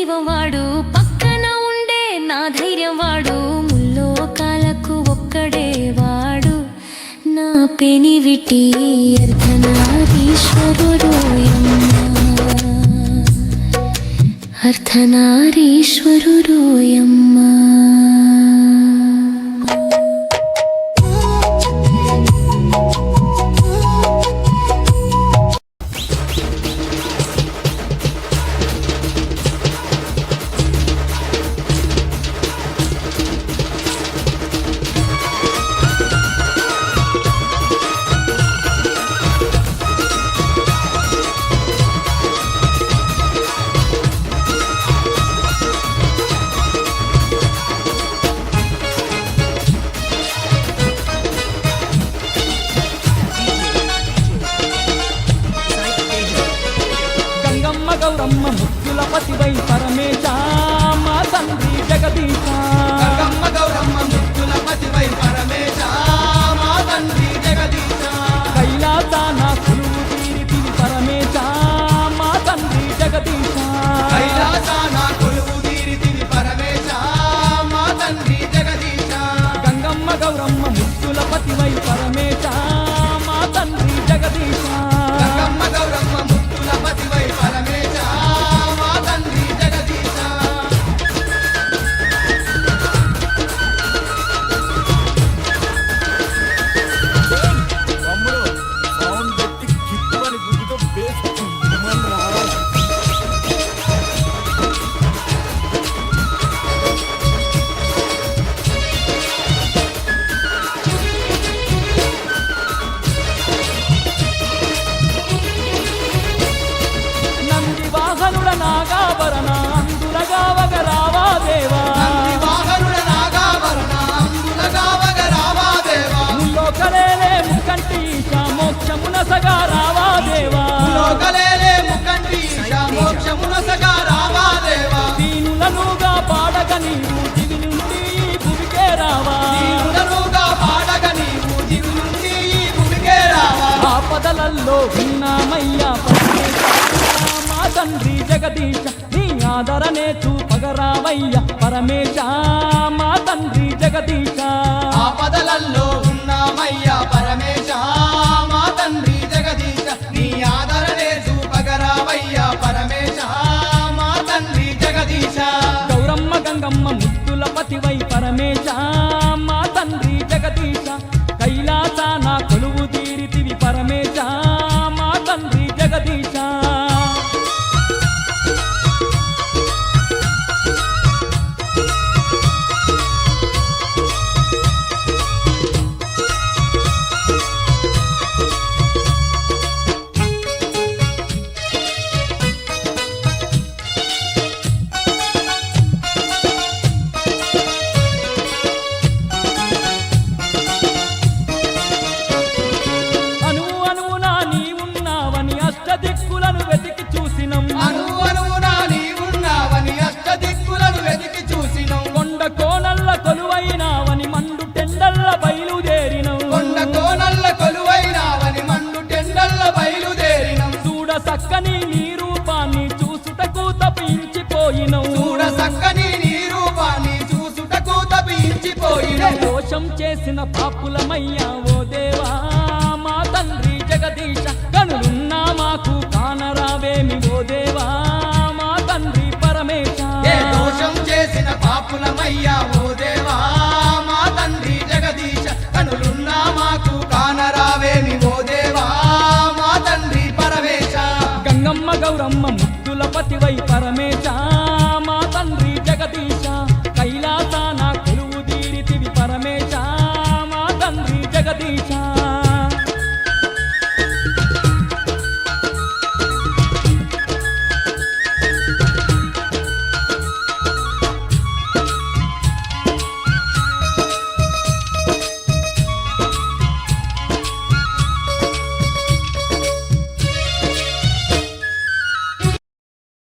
దైవం వాడు, పక్కన ఉండే నా ధైర్యం వాడు, ముల్లోకాలకు ఒక్కడే వాడు, నా పెనివిటి అర్ధనారీశ్వరుడోయమ్మ. గౌరమ్మ ముక్కుల పతివై పరమేశ మా తండ్రి జగదీశ. గంగమ్మ గౌరమ్మ ముక్కుల పతివై పరమేశ మా తండ్రి జగదీశ. కైలాసాన కొలువు తీరితివి పరమేశ మా తండ్రి జగదీశ. కైలాసాన కొలువు తీరితివి పరమేశ మా తండ్రి జగదీశ. గంగమ్మ గౌరమ్మ ముక్కుల పతివై పరమేశ మా తండ్రి జగదీశ. గంగమ్మ గౌరమ్మ ముక్కుల పతివై పరమేశ మా తండ్రి జగదీశ. నంది వాహనుడ నాగాభరణ అందులగావగ రావా దేవా. నంది వాహనుడ నాగాభరణ అందులగావగ రావా దేవా. ముల్లోకలేలే ముక్కంటి ఈశ మోక్షమున సగా రావా దేవా. లోకలేలే ముకంటి ఈశ మోక్షమున సగా రావా దేవా. దీనులనుగా పాడగ నీవు దివి నుండి ఈ భువికే రావా. దీనులనుగా పాడగ నీవు దివి నుండి ఈ భూమికే రావా. ఆపదలల్లో విన్నామయ్యా పరమేశ మా తండ్రి జగదీశ. నీ ఆదరణే చూపగరావయ్య పరమేశ మా తండ్రి జగదీశ. ఆపదలల్లో ఉన్నామయ్యా పరమేశ మా తండ్రి జగదీశ. నీ ఆదరణే చూపగరావయ్యా పరమేశ మా తండ్రి జగదీశ. గౌరమ్మ గంగమ్మ ముద్దుల పతివై పరమేశ మా తండ్రి జగదీశ. కైలాసాన కొలువు తీరితివి పరమేశ మా తండ్రి జగదీశ. అణువు అణువున నీవున్నావని అష్టదిక్కులను వెతికి చూసినం. అనువునా నీవున్నావని అష్టదిక్కులను వెతికి చూసినం. కొండ కోనల్ల కొలువైనావని మండు టెండల్ల బయలుదేరినం. కొండ కోనల్ల కొలువైనావని మండు టెండల్ల బయలుదేరినం. చూడ సక్కని నీ రూపాన్ని చూసుటకు తపించిపోయినం. చూడ సక్కని నీ రూపాన్ని చూసుటకు తపించిపోయినం. దోషం చేసిన పాపులమయ్యా ఓ దేవా మా తండ్రి జగదీశ. కనులున్నా మాకు కానరావేమి ఓ దేవా మా తండ్రి పరమేశ. ఏ దోషం చేసిన పాపులమయ్యా ఓ దేవా మా తండ్రి జగదీశ. కనులున్నా మాకు కానరావేమి ఓ దేవా మా తండ్రి పరమేశ. గంగమ్మ గౌరమ్మ ముద్దుల పతివై పరమేశ మా తండ్రి జగదీశ. కైలాసాన కొలువు తీరితివి పరమేశ మా తండ్రి జగదీశ.